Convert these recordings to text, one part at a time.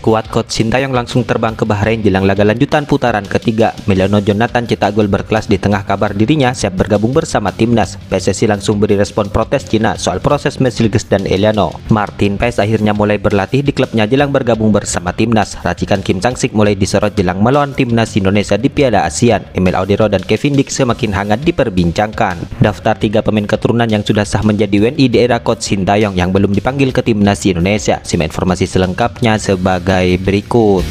Skuad coach Sintayong langsung terbang ke Bahrain jelang laga lanjutan putaran ketiga. Milano Jonathan cetak gol berkelas di tengah kabar dirinya siap bergabung bersama timnas. PSSI langsung beri respon protes Cina soal proses Mesilges dan Eliano. Martin Paes akhirnya mulai berlatih di klubnya jelang bergabung bersama timnas. Racikan Kim Sang-sik mulai disorot jelang melawan timnas Indonesia di Piala ASEAN. Emil Audero dan Kevin Dick semakin hangat diperbincangkan. Daftar 3 pemain keturunan yang sudah sah menjadi WNI di era coach Sintayong yang belum dipanggil ke timnas Indonesia. Simak informasi selengkapnya sebagai berikut.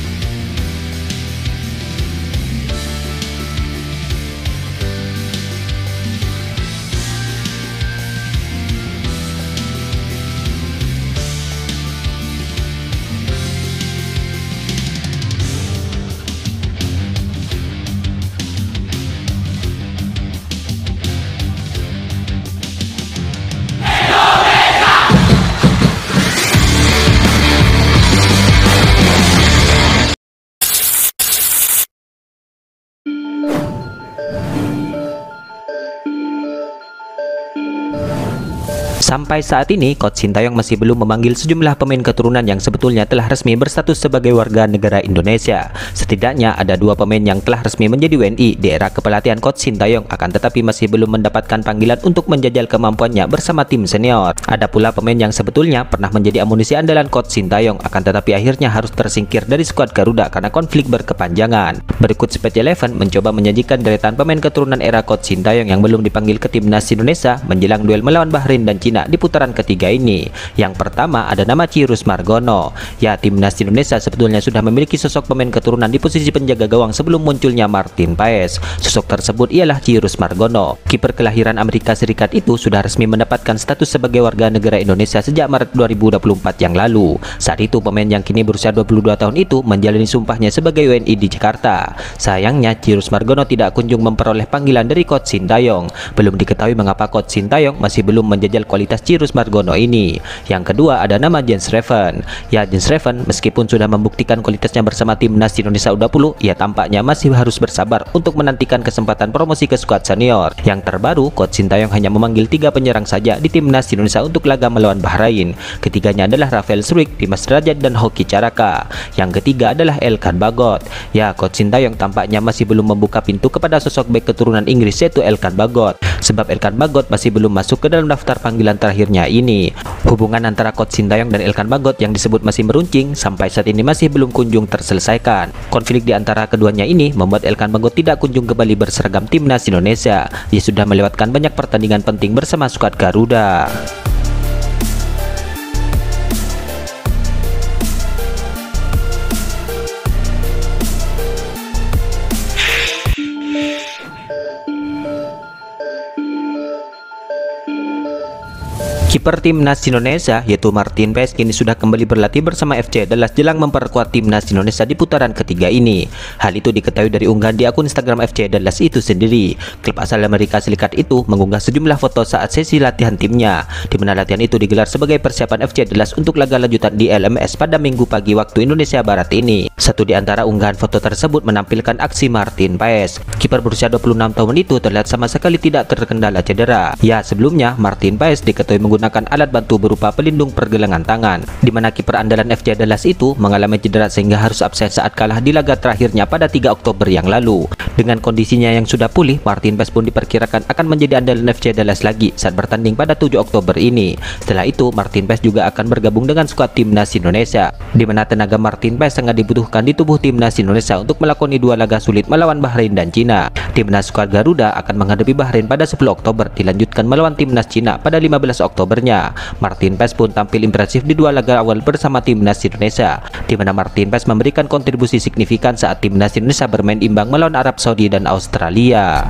Sampai saat ini, coach Sintayong masih belum memanggil sejumlah pemain keturunan yang sebetulnya telah resmi berstatus sebagai warga negara Indonesia. Setidaknya ada 2 pemain yang telah resmi menjadi WNI di era kepelatihan coach Sintayong, akan tetapi masih belum mendapatkan panggilan untuk menjajal kemampuannya bersama tim senior. Ada pula pemain yang sebetulnya pernah menjadi amunisi andalan coach Sintayong, akan tetapi akhirnya harus tersingkir dari skuad Garuda karena konflik berkepanjangan. Berikut Speed Eleven mencoba menyajikan deretan pemain keturunan era coach Sintayong yang belum dipanggil ke timnas Indonesia menjelang duel melawan Bahrain dan Cina di putaran ketiga ini. Yang pertama ada nama Cyrus Margono. Ya, timnas Indonesia sebetulnya sudah memiliki sosok pemain keturunan di posisi penjaga gawang sebelum munculnya Martin Paes. Sosok tersebut ialah Cyrus Margono. Kiper kelahiran Amerika Serikat itu sudah resmi mendapatkan status sebagai warga negara Indonesia sejak Maret 2024 yang lalu. Saat itu pemain yang kini berusia 22 tahun itu menjalani sumpahnya sebagai WNI di Jakarta. Sayangnya Cyrus Margono tidak kunjung memperoleh panggilan dari coach Sintayong. Belum diketahui mengapa coach Sintayong masih belum menjajal kualitas Cyrus Margono ini. Yang kedua ada nama Jens Reven. Ya, Jens Reven meskipun sudah membuktikan kualitasnya bersama timnas Indonesia U20, ia tampaknya masih harus bersabar untuk menantikan kesempatan promosi ke skuad senior. Yang terbaru, coach Sintayong hanya memanggil 3 penyerang saja di timnas Indonesia untuk laga melawan Bahrain. Ketiganya adalah Rafael Struijk, Dimas Derajat, dan Hoki Caraka. Yang ketiga adalah Elkan Bagot. Ya, coach Sintayong tampaknya masih belum membuka pintu kepada sosok bek keturunan Inggris yaitu Elkan Bagot. Sebab Elkan Bagot masih belum masuk ke dalam daftar panggilan terakhirnya ini. Hubungan antara coach Sintayong dan Elkan Bagot yang disebut masih meruncing sampai saat ini masih belum kunjung terselesaikan. Konflik di antara keduanya ini membuat Elkan Bagot tidak kunjung kembali berseragam timnas Indonesia. Ia sudah melewatkan banyak pertandingan penting bersama skuad Garuda. Kiper timnas Indonesia yaitu Martin Paes kini sudah kembali berlatih bersama FC Dallas jelang memperkuat timnas Indonesia di putaran ketiga ini. Hal itu diketahui dari unggahan di akun Instagram FC Dallas itu sendiri. Klub asal Amerika Serikat itu mengunggah sejumlah foto saat sesi latihan timnya, di mana latihan itu digelar sebagai persiapan FC Dallas untuk laga lanjutan di LMS pada Minggu pagi waktu Indonesia Barat ini. Satu di antara unggahan foto tersebut menampilkan aksi Martin Paes. Kiper berusia 26 tahun itu terlihat sama sekali tidak terkendala cedera. Ya, sebelumnya Martin Paes diketahui menggunakan alat bantu berupa pelindung pergelangan tangan, di mana kiper andalan FC Dallas itu mengalami cedera sehingga harus absen saat kalah di laga terakhirnya pada 3 Oktober yang lalu. Dengan kondisinya yang sudah pulih, Martin Paes pun diperkirakan akan menjadi andalan FC Dallas lagi saat bertanding pada 7 Oktober ini. Setelah itu, Martin Paes juga akan bergabung dengan skuad timnas Indonesia, di mana tenaga Martin Paes sangat dibutuhkan di tubuh timnas Indonesia untuk melakoni 2 laga sulit melawan Bahrain dan Cina. Timnas skuad Garuda akan menghadapi Bahrain pada 10 Oktober, dilanjutkan melawan timnas Cina pada 15 Oktober. Martin Paes pun tampil impresif di 2 laga awal bersama timnas Indonesia, di mana Martin Paes memberikan kontribusi signifikan saat timnas Indonesia bermain imbang melawan Arab Saudi dan Australia.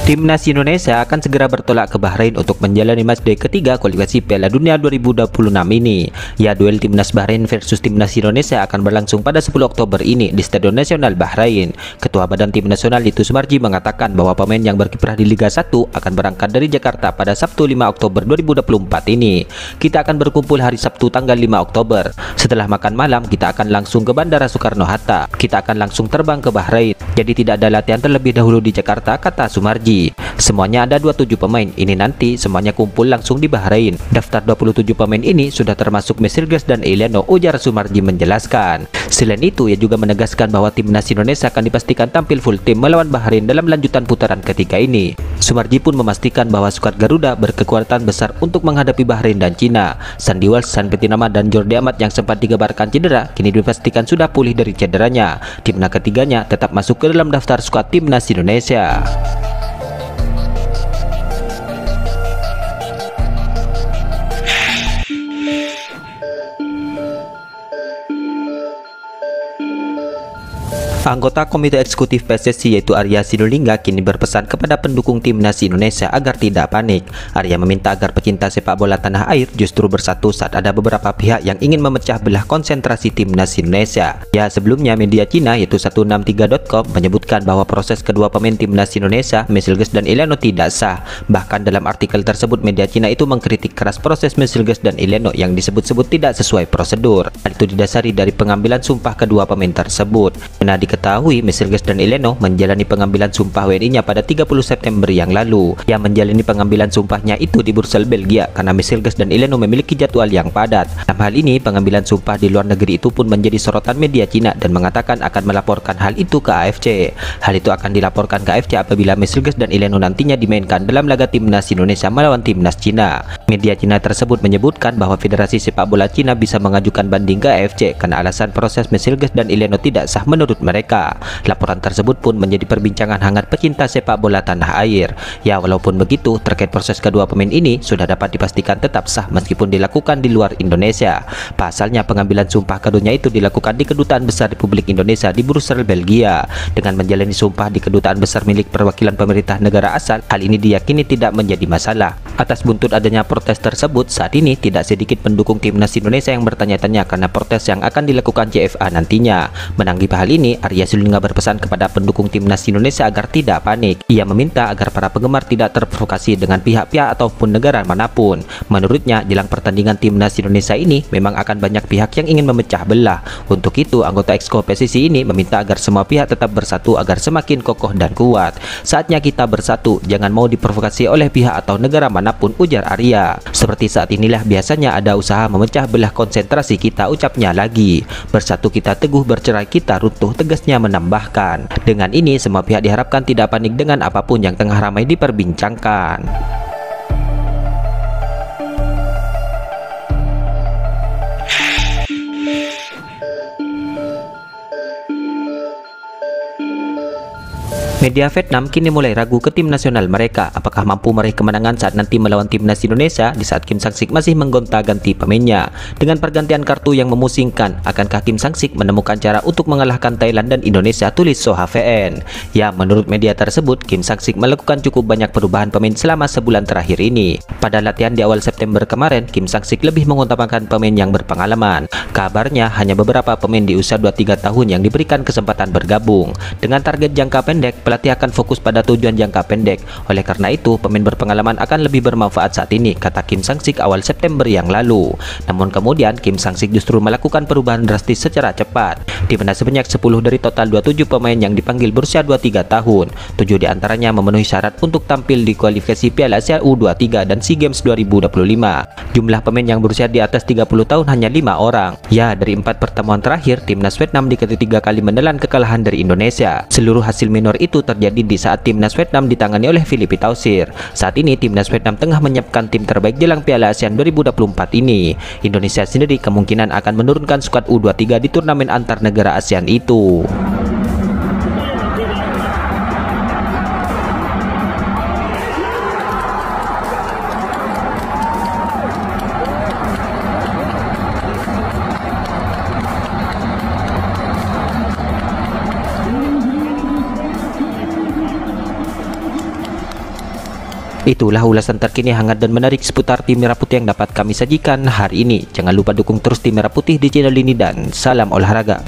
Timnas Indonesia akan segera bertolak ke Bahrain untuk menjalani matchday ketiga kualifikasi Piala Dunia 2026 ini. Ya, duel Timnas Bahrain versus Timnas Indonesia akan berlangsung pada 10 Oktober ini di Stadion Nasional Bahrain. Ketua Badan Tim Nasional itu Sumarji mengatakan bahwa pemain yang berkiprah di Liga 1 akan berangkat dari Jakarta pada Sabtu 5 Oktober 2024 ini. Kita akan berkumpul hari Sabtu tanggal 5 Oktober. Setelah makan malam, kita akan langsung ke Bandara Soekarno-Hatta. Kita akan langsung terbang ke Bahrain. Jadi tidak ada latihan terlebih dahulu di Jakarta, kata Sumarji. Semuanya ada 27 pemain. Ini nanti semuanya kumpul langsung di Bahrain. Daftar 27 pemain ini sudah termasuk Mesilges dan Eliano, ujar Sumarji menjelaskan. Selain itu, ia juga menegaskan bahwa Timnas Indonesia akan dipastikan tampil full tim melawan Bahrain dalam lanjutan putaran ketiga ini. Sumarji pun memastikan bahwa skuad Garuda berkekuatan besar untuk menghadapi Bahrain dan Cina. Sandy Walsh, San Petinama, dan Jordi Amat yang sempat dikabarkan cedera kini dipastikan sudah pulih dari cederanya. Timnas ketiganya tetap masuk ke dalam daftar skuad Timnas Indonesia. Anggota Komite Eksekutif PSSI yaitu Arya Sinulinga kini berpesan kepada pendukung Timnas Indonesia agar tidak panik. Arya meminta agar pecinta sepak bola tanah air justru bersatu saat ada beberapa pihak yang ingin memecah belah konsentrasi Timnas Indonesia. Ya, sebelumnya media Cina yaitu 163.com menyebutkan bahwa proses kedua pemain Timnas Indonesia, Mesilges dan Eliano tidak sah. Bahkan dalam artikel tersebut media Cina itu mengkritik keras proses Mesilges dan Eliano yang disebut-sebut tidak sesuai prosedur. Hal itu didasari dari pengambilan sumpah kedua pemain tersebut. Diketahui Mesilges dan Eliano menjalani pengambilan sumpah WNI-nya pada 30 September yang lalu. Yang menjalani pengambilan sumpahnya itu di Brussels, Belgia, karena Mesilges dan Eliano memiliki jadwal yang padat. Dalam hal ini, pengambilan sumpah di luar negeri itu pun menjadi sorotan media Cina dan mengatakan akan melaporkan hal itu ke AFC. Hal itu akan dilaporkan ke AFC apabila Mesilges dan Eliano nantinya dimainkan dalam laga Timnas Indonesia melawan Timnas Cina. Media Cina tersebut menyebutkan bahwa Federasi Sepak Bola Cina bisa mengajukan banding ke AFC karena alasan proses Mesilges dan Eliano tidak sah menurut mereka. Laporan tersebut pun menjadi perbincangan hangat pecinta sepak bola tanah air. Ya, walaupun begitu, terkait proses kedua pemain ini sudah dapat dipastikan tetap sah meskipun dilakukan di luar Indonesia. Pasalnya, pengambilan sumpah keduanya itu dilakukan di Kedutaan Besar Republik Indonesia di Brussels, Belgia. Dengan menjalani sumpah di Kedutaan Besar milik perwakilan pemerintah negara asal, hal ini diyakini tidak menjadi masalah. Atas buntut adanya protes tersebut, saat ini tidak sedikit pendukung Timnas Indonesia yang bertanya-tanya karena protes yang akan dilakukan CFA nantinya. Menanggapi hal ini, Arya Sinulinga berpesan kepada pendukung Timnas Indonesia agar tidak panik. Ia meminta agar para penggemar tidak terprovokasi dengan pihak-pihak ataupun negara manapun. Menurutnya, jelang pertandingan Timnas Indonesia ini memang akan banyak pihak yang ingin memecah belah. Untuk itu, anggota Exco PSSI ini meminta agar semua pihak tetap bersatu agar semakin kokoh dan kuat. Saatnya kita bersatu, jangan mau diprovokasi oleh pihak atau negara manapun, ujar Arya. Seperti saat inilah biasanya ada usaha memecah belah konsentrasi kita, ucapnya lagi. Bersatu kita teguh, bercerai kita runtuh, tegasnya menambahkan. Dengan ini semua pihak diharapkan tidak panik dengan apapun yang tengah ramai diperbincangkan. Media Vietnam kini mulai ragu ke tim nasional mereka apakah mampu meraih kemenangan saat nanti melawan Timnas Indonesia di saat Kim Sang-sik masih menggonta-ganti pemainnya. Dengan pergantian kartu yang memusingkan, akankah Kim Sang-sik menemukan cara untuk mengalahkan Thailand dan Indonesia, tulis So HVN. Ya, menurut media tersebut, Kim Sang-sik melakukan cukup banyak perubahan pemain selama sebulan terakhir ini. Pada latihan di awal September kemarin, Kim Sang-sik lebih mengutamakan pemain yang berpengalaman. Kabarnya hanya beberapa pemain di usia 23 tahun yang diberikan kesempatan bergabung. Dengan target jangka pendek, pelatih akan fokus pada tujuan jangka pendek. Oleh karena itu, pemain berpengalaman akan lebih bermanfaat saat ini, kata Kim Sang-sik awal September yang lalu. Namun kemudian, Kim Sang-sik justru melakukan perubahan drastis secara cepat. Di mana sebanyak 10 dari total 27 pemain yang dipanggil berusia 23 tahun. 7 diantaranya memenuhi syarat untuk tampil di kualifikasi Piala Asia U23 dan SEA Games 2025. Jumlah pemain yang berusia di atas 30 tahun hanya 5 orang. Ya, dari 4 pertemuan terakhir, Timnas Vietnam diketiga kali menelan kekalahan dari Indonesia. Seluruh hasil minor itu terjadi di saat Timnas Vietnam ditangani oleh Philippe Tausir. Saat ini Timnas Vietnam tengah menyiapkan tim terbaik jelang Piala ASEAN 2024 ini. Indonesia sendiri kemungkinan akan menurunkan skuad U23 di turnamen antar negara ASEAN itu. Itulah ulasan terkini hangat dan menarik seputar tim Merah Putih yang dapat kami sajikan hari ini. Jangan lupa dukung terus tim Merah Putih di channel ini dan salam olahraga.